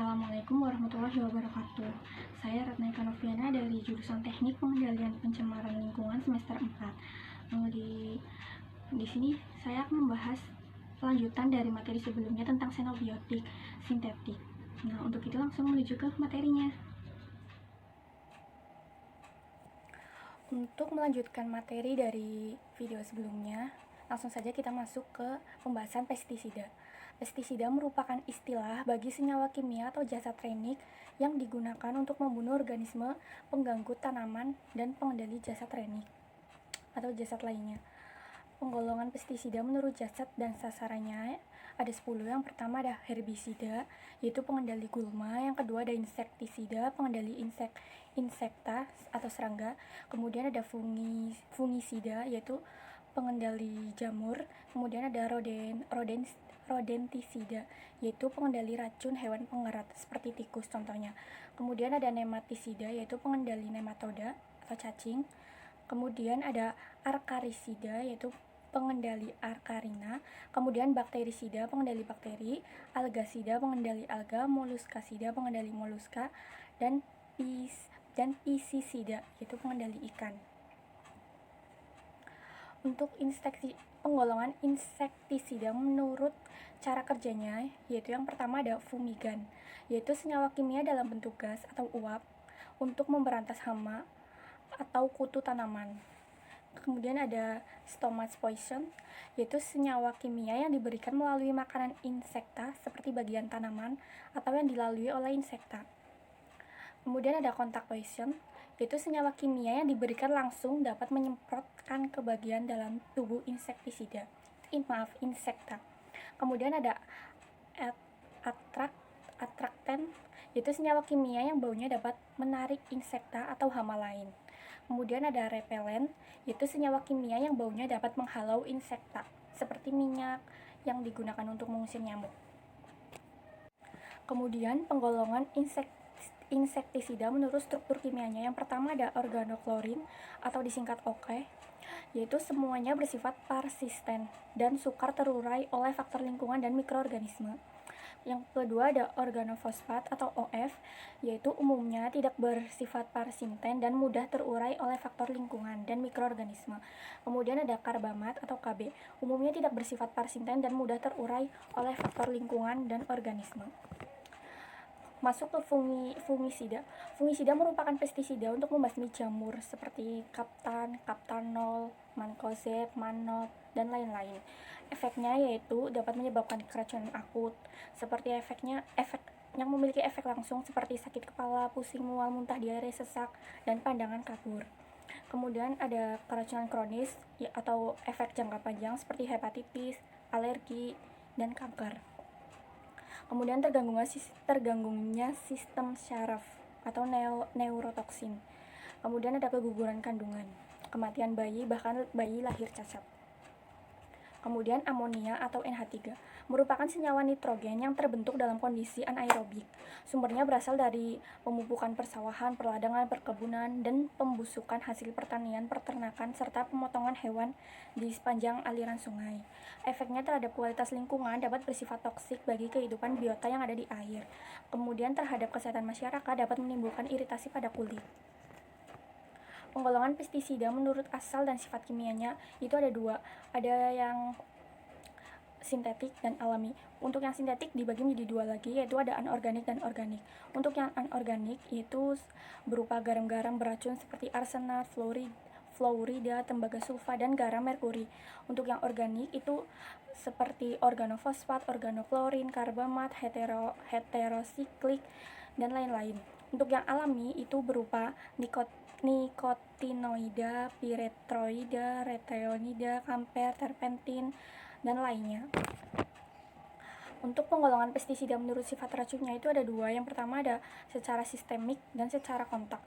Assalamualaikum warahmatullahi wabarakatuh. Saya Ratnaika Noviana dari jurusan Teknik Pengendalian Pencemaran Lingkungan semester 4. Di sini saya akan membahas lanjutan dari materi sebelumnya tentang xenobiotik sintetik. Nah, untuk itu langsung menuju ke materinya. Untuk melanjutkan materi dari video sebelumnya, langsung saja kita masuk ke pembahasan pestisida. Pestisida merupakan istilah bagi senyawa kimia atau zat renik yang digunakan untuk membunuh organisme pengganggu tanaman dan pengendali zat renik atau zat lainnya. Penggolongan pestisida menurut zat dan sasarannya ada 10. Yang pertama ada herbisida, yaitu pengendali gulma. Yang kedua ada insektisida, pengendali insekta atau serangga. Kemudian ada fungisida, yaitu pengendali jamur. Kemudian ada rodentisida, yaitu pengendali racun hewan pengerat seperti tikus contohnya. Kemudian ada nematisida, yaitu pengendali nematoda atau cacing. Kemudian ada arkarisida, yaitu pengendali arkarina. Kemudian bakterisida, pengendali bakteri. Algasida, pengendali alga. Moluskasida, pengendali moluska. Dan pisisida, yaitu pengendali ikan. Untuk penggolongan insektisida menurut cara kerjanya, yaitu yang pertama ada fumigan, yaitu senyawa kimia dalam bentuk gas atau uap untuk memberantas hama atau kutu tanaman. Kemudian ada stomach poison, yaitu senyawa kimia yang diberikan melalui makanan insekta seperti bagian tanaman atau yang dilalui oleh insekta. Kemudian ada contact poison, yaitu senyawa kimia yang diberikan langsung dapat menyemprotkan ke bagian dalam tubuh insekta. Kemudian ada atraktan, yaitu senyawa kimia yang baunya dapat menarik insekta atau hama lain. Kemudian ada repelen, yaitu senyawa kimia yang baunya dapat menghalau insekta, seperti minyak yang digunakan untuk mengusir nyamuk. Kemudian penggolongan insektisida menurut struktur kimianya. Yang pertama ada organoklorin atau disingkat OK, yaitu semuanya bersifat persisten dan sukar terurai oleh faktor lingkungan dan mikroorganisme. Yang kedua ada organofosfat atau OF, yaitu umumnya tidak bersifat persisten dan mudah terurai oleh faktor lingkungan dan mikroorganisme. Kemudian ada karbamat atau KB, umumnya tidak bersifat persisten dan mudah terurai oleh faktor lingkungan dan organisme. Masuk ke fungisida. Fungisida merupakan pestisida untuk membasmi jamur seperti kaptanol, mancozeb, manot, dan lain-lain. Efeknya yaitu dapat menyebabkan keracunan akut, seperti efek yang memiliki efek langsung seperti sakit kepala, pusing, mual, muntah, diare, sesak, dan pandangan kabur. Kemudian ada keracunan kronis atau efek jangka panjang seperti hepatitis, alergi, dan kanker. Kemudian terganggunya sistem syaraf atau neurotoksin. Kemudian ada keguguran kandungan, kematian bayi, bahkan bayi lahir cacat. Kemudian amonia atau NH3 merupakan senyawa nitrogen yang terbentuk dalam kondisi anaerobik. Sumbernya berasal dari pemupukan persawahan, perladangan, perkebunan, dan pembusukan hasil pertanian, peternakan, serta pemotongan hewan di sepanjang aliran sungai. Efeknya terhadap kualitas lingkungan dapat bersifat toksik bagi kehidupan biota yang ada di air. Kemudian terhadap kesehatan masyarakat dapat menimbulkan iritasi pada kulit. Penggolongan pestisida menurut asal dan sifat kimianya itu ada 2, ada yang sintetik dan alami. Untuk yang sintetik dibagi menjadi 2 lagi, yaitu ada anorganik dan organik. Untuk yang anorganik itu berupa garam-garam beracun seperti arsenat, fluorida, tembaga sulfa, dan garam merkuri. Untuk yang organik itu seperti organofosfat, organoklorin, karbamat, heterosiklik, dan lain-lain. Untuk yang alami itu berupa nikotinoida, piretroida, reteonida, kamper, terpentin, dan lainnya. Untuk penggolongan pestisida menurut sifat racunnya itu ada 2. Yang pertama ada secara sistemik dan secara kontak.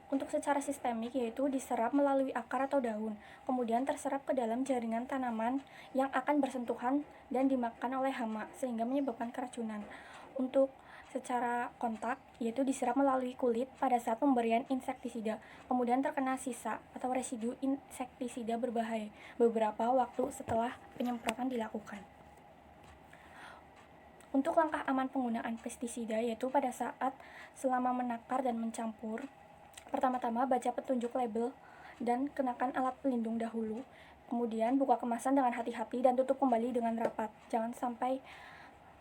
Untuk secara sistemik yaitu diserap melalui akar atau daun, kemudian terserap ke dalam jaringan tanaman yang akan bersentuhan dan dimakan oleh hama sehingga menyebabkan keracunan. Untuk secara kontak yaitu diserap melalui kulit pada saat pemberian insektisida, kemudian terkena sisa atau residu insektisida berbahaya beberapa waktu setelah penyemprotan dilakukan. Untuk langkah aman penggunaan pestisida yaitu pada saat selama menakar dan mencampur, pertama-tama baca petunjuk label dan kenakan alat pelindung dahulu. Kemudian buka kemasan dengan hati-hati dan tutup kembali dengan rapat, jangan sampai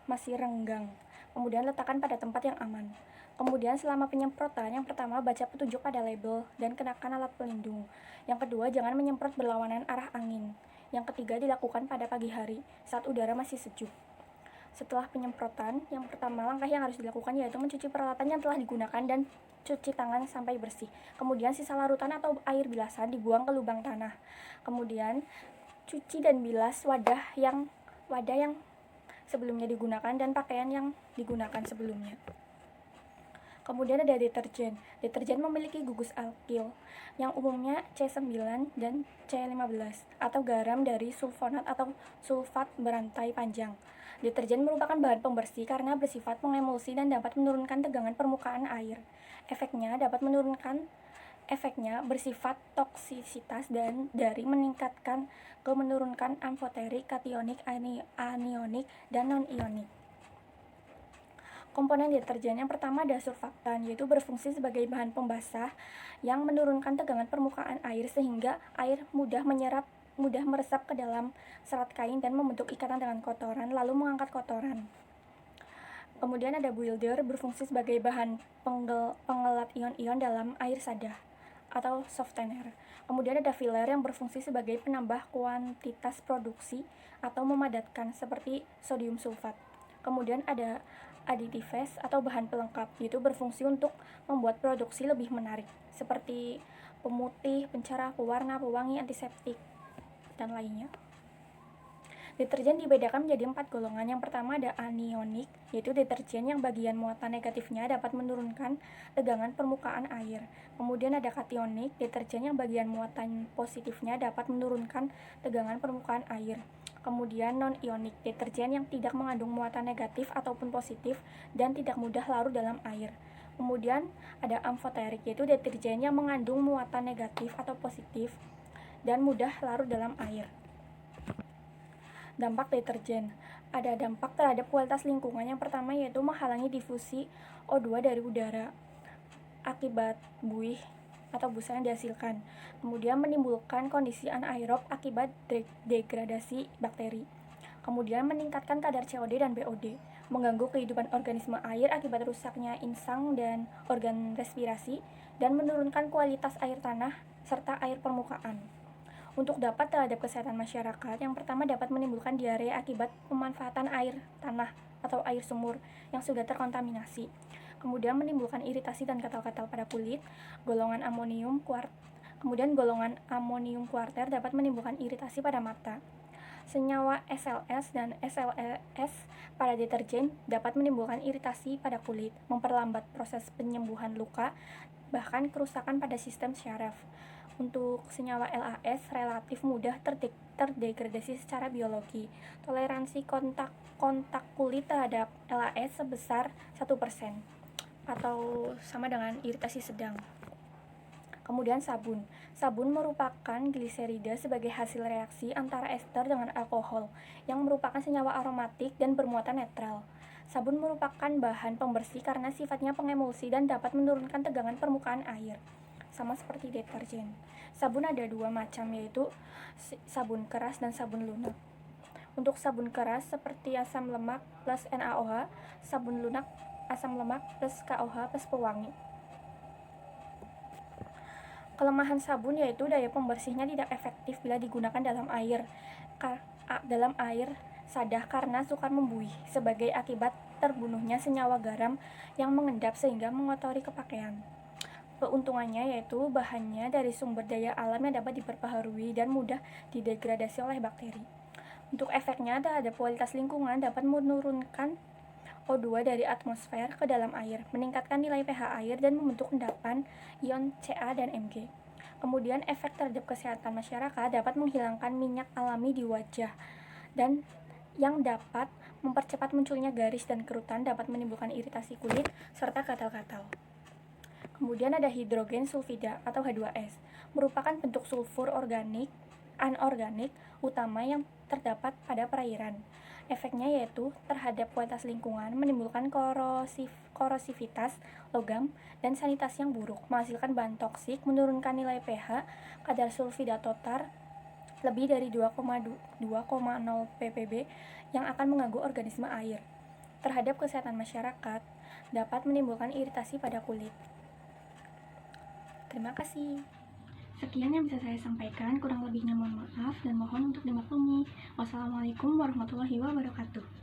masih renggang. Kemudian letakkan pada tempat yang aman. Kemudian selama penyemprotan, yang pertama baca petunjuk pada label dan kenakan alat pelindung. Yang kedua, jangan menyemprot berlawanan arah angin. Yang ketiga, dilakukan pada pagi hari saat udara masih sejuk. Setelah penyemprotan, yang pertama langkah yang harus dilakukan yaitu mencuci peralatan yang telah digunakan dan cuci tangan sampai bersih. Kemudian sisa larutan atau air bilasan dibuang ke lubang tanah. Kemudian cuci dan bilas wadah yang sebelumnya digunakan dan pakaian yang digunakan sebelumnya. Kemudian ada deterjen. Deterjen memiliki gugus alkil yang umumnya C9 dan C15 atau garam dari sulfonat atau sulfat berantai panjang. Deterjen merupakan bahan pembersih karena bersifat mengemulsi dan dapat menurunkan tegangan permukaan air. Efeknya bersifat toksisitas dan dari meningkatkan ke menurunkan amfoterik, kationik, anionik, dan non-ionik. Komponen deterjen yang pertama ada surfaktan, yaitu berfungsi sebagai bahan pembasah yang menurunkan tegangan permukaan air sehingga air mudah meresap ke dalam serat kain dan membentuk ikatan dengan kotoran, lalu mengangkat kotoran. Kemudian ada builder, berfungsi sebagai bahan pengelap ion-ion dalam air sadah atau softener. Kemudian ada filler yang berfungsi sebagai penambah kuantitas produksi atau memadatkan seperti sodium sulfat. Kemudian ada additives atau bahan pelengkap, yaitu berfungsi untuk membuat produksi lebih menarik seperti pemutih, pencerah, pewarna, pewangi, antiseptik, dan lainnya. Deterjen dibedakan menjadi 4 golongan. Yang pertama ada anionik, yaitu deterjen yang bagian muatan negatifnya dapat menurunkan tegangan permukaan air. Kemudian ada kationik, deterjen yang bagian muatan positifnya dapat menurunkan tegangan permukaan air. Kemudian non-ionik, deterjen yang tidak mengandung muatan negatif ataupun positif dan tidak mudah larut dalam air. Kemudian ada amfoterik, yaitu deterjen yang mengandung muatan negatif atau positif dan mudah larut dalam air. Dampak deterjen. Ada dampak terhadap kualitas lingkungan. Yang pertama yaitu menghalangi difusi O2 dari udara akibat buih atau busa yang dihasilkan. Kemudian menimbulkan kondisi anaerob akibat degradasi bakteri. Kemudian meningkatkan kadar COD dan BOD, mengganggu kehidupan organisme air akibat rusaknya insang dan organ respirasi, dan menurunkan kualitas air tanah serta air permukaan. Untuk dapat terhadap kesehatan masyarakat, yang pertama dapat menimbulkan diare akibat pemanfaatan air tanah atau air sumur yang sudah terkontaminasi. Kemudian menimbulkan iritasi dan gatal-gatal pada kulit. Kemudian golongan amonium kuarter dapat menimbulkan iritasi pada mata. Senyawa SLS dan SLES pada deterjen dapat menimbulkan iritasi pada kulit, memperlambat proses penyembuhan luka, bahkan kerusakan pada sistem syaraf. Untuk senyawa LAS relatif mudah terdegradasi secara biologi. Toleransi kontak kulit terhadap LAS sebesar 1% atau sama dengan iritasi sedang. Kemudian sabun. Sabun merupakan gliserida sebagai hasil reaksi antara ester dengan alkohol yang merupakan senyawa aromatik dan bermuatan netral. Sabun merupakan bahan pembersih karena sifatnya pengemulsi dan dapat menurunkan tegangan permukaan air, sama seperti deterjen. Sabun ada 2 macam, yaitu sabun keras dan sabun lunak. Untuk sabun keras seperti asam lemak plus NaOH, sabun lunak asam lemak plus KOH plus pewangi. Kelemahan sabun yaitu daya pembersihnya tidak efektif bila digunakan dalam air sadah karena sukar membuih sebagai akibat terbunuhnya senyawa garam yang mengendap sehingga mengotori kepakaian. Keuntungannya yaitu bahannya dari sumber daya alam yang dapat diperbaharui dan mudah didegradasi oleh bakteri. Untuk efeknya terhadap kualitas lingkungan dapat menurunkan O2 dari atmosfer ke dalam air, meningkatkan nilai pH air dan membentuk endapan ion Ca dan Mg. Kemudian efek terhadap kesehatan masyarakat dapat menghilangkan minyak alami di wajah dan yang dapat mempercepat munculnya garis dan kerutan, dapat menimbulkan iritasi kulit serta gatal-gatal. Kemudian ada hidrogen sulfida atau H2S, merupakan bentuk sulfur anorganik utama yang terdapat pada perairan. Efeknya yaitu terhadap kualitas lingkungan, menimbulkan korosivitas logam dan sanitasi yang buruk, menghasilkan bahan toksik, menurunkan nilai pH, kadar sulfida total lebih dari 2,0 ppb yang akan mengganggu organisme air. Terhadap kesehatan masyarakat, dapat menimbulkan iritasi pada kulit. Terima kasih. Sekian yang bisa saya sampaikan, kurang lebihnya mohon maaf dan mohon untuk dimaklumi. Wassalamualaikum warahmatullahi wabarakatuh.